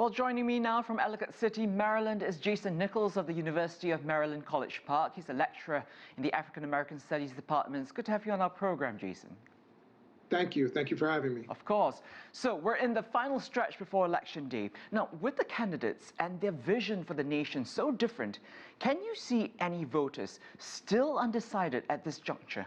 Well, joining me now from Ellicott City, Maryland, is Jason Nichols of the University of Maryland, College Park. He's a lecturer in the African American Studies Department. It's good to have you on our program, Jason. Thank you. Thank you for having me. Of course. So we're in the final stretch before Election Day. Now, with the candidates and their vision for the nation so different, can you see any voters still undecided at this juncture?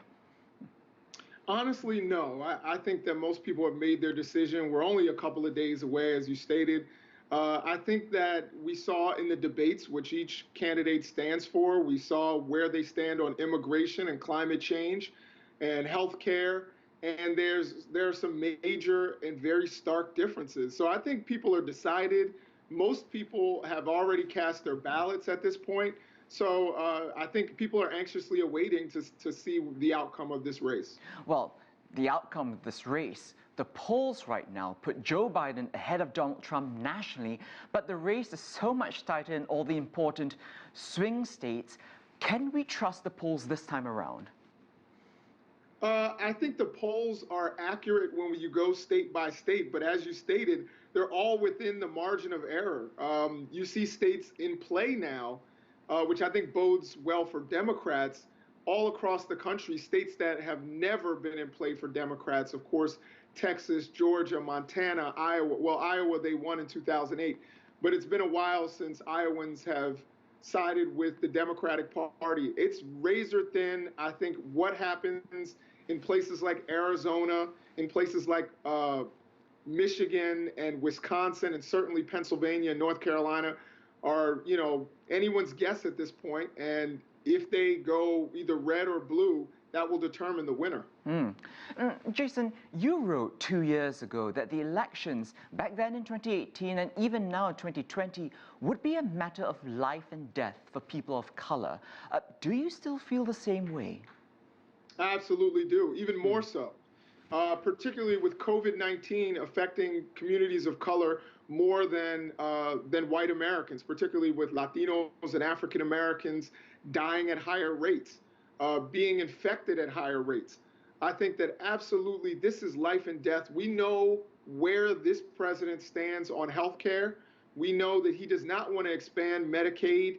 Honestly, no. I think that most people have made their decision. We're only a couple of days away, as you stated. I think that we saw in the debates, which each candidate stands for, we saw where they stand on immigration and climate change and health care. And there are some major and very stark differences. So I think people are decided. Most people have already cast their ballots at this point. So I think people are anxiously awaiting to see the outcome of this race. Well, the outcome of this race, the polls right now put Joe Biden ahead of Donald Trump nationally, but the race is so much tighter in all the important swing states. Can we trust the polls this time around? I think the polls are accurate when you go state by state, but as you stated, they're all within the margin of error. You see states in play now, which I think bodes well for Democrats all across the country, states that have never been in play for Democrats. Of course, Texas, Georgia, Montana, Iowa. Well, Iowa, they won in 2008, but it's been a while since Iowans have sided with the Democratic Party. It's razor thin. I think what happens in places like Arizona, in places like Michigan and Wisconsin, and certainly Pennsylvania and North Carolina are, anyone's guess at this point. And if they go either red or blue, that will determine the winner. Jason, you wrote 2 years ago that the elections back then in 2018 and even now in 2020 would be a matter of life and death for people of color. Do you still feel the same way? I absolutely do, even more so. Particularly with COVID-19 affecting communities of color more than white Americans, particularly with Latinos and African Americans dying at higher rates, being infected at higher rates. I think that absolutely this is life and death. We know where this president stands on health care. We know that he does not want to expand Medicaid,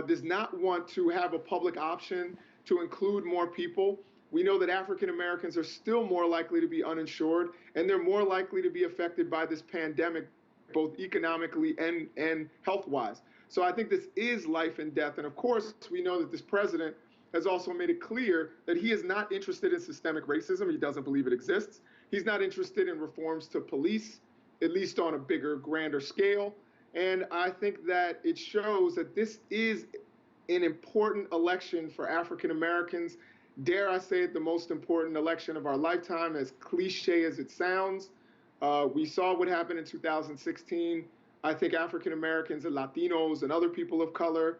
does not want to have a public option to include more people. We know that African Americans are still more likely to be uninsured, and they're more likely to be affected by this pandemic, both economically and health-wise. So I think this is life and death. And of course, we know that this president has also made it clear that he is not interested in systemic racism. He doesn't believe it exists. He's not interested in reforms to police, at least on a bigger, grander scale. And I think that it shows that this is an important election for African Americans. Dare I say it, the most important election of our lifetime, as cliche as it sounds. We saw what happened in 2016. I think African Americans and Latinos and other people of color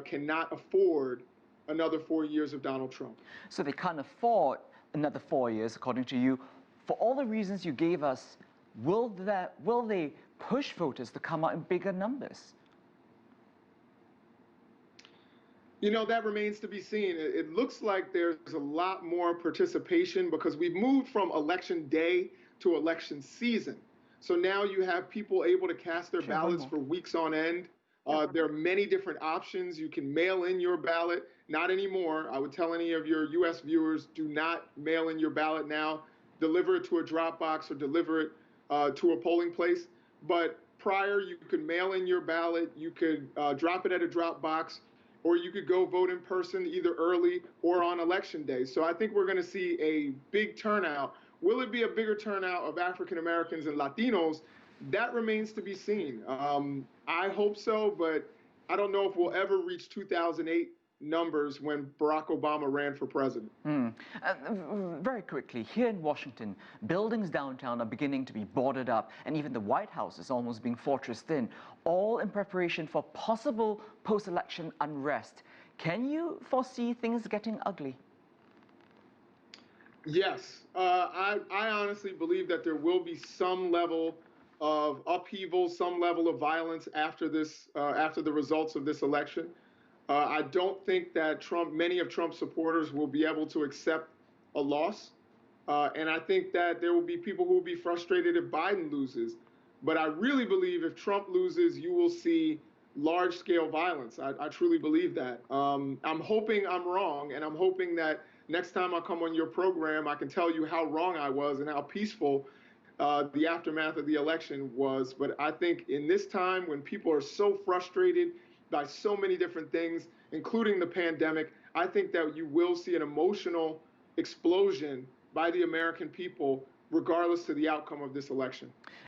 cannot afford another 4 years of Donald Trump. So they can't afford another 4 years, according to you. For all the reasons you gave us, will they push voters to come out in bigger numbers? That remains to be seen. It looks like there's a lot more participation because we've moved from election day to election season. So now you have people able to cast their ballots for weeks on end. There are many different options. You can mail in your ballot. Not anymore. I would tell any of your U.S. viewers, do not mail in your ballot now. Deliver it to a drop box or deliver it to a polling place. But prior, you could mail in your ballot. You could drop it at a drop box, or you could go vote in person either early or on election day. So I think we're going to see a big turnout. Will it be a bigger turnout of African Americans and Latinos? That remains to be seen. I hope so, but I don't know if we'll ever reach 2008 numbers when Barack Obama ran for president. Very quickly, here in Washington, buildings downtown are beginning to be boarded up, and even the White House is almost being fortressed in, all in preparation for possible post-election unrest. Can you foresee things getting ugly? Yes. I honestly believe that there will be some level of upheaval, some level of violence after the results of this election. I don't think that many of Trump's supporters will be able to accept a loss. And I think that there will be people who will be frustrated if Biden loses. But I really believe if Trump loses, you will see large-scale violence. I truly believe that. I'm hoping I'm wrong, and I'm hoping that next time I come on your program, I can tell you how wrong I was and how peaceful the aftermath of the election was. But I think in this time when people are so frustrated by so many different things, including the pandemic, I think that you will see an emotional explosion by the American people, regardless to the outcome of this election.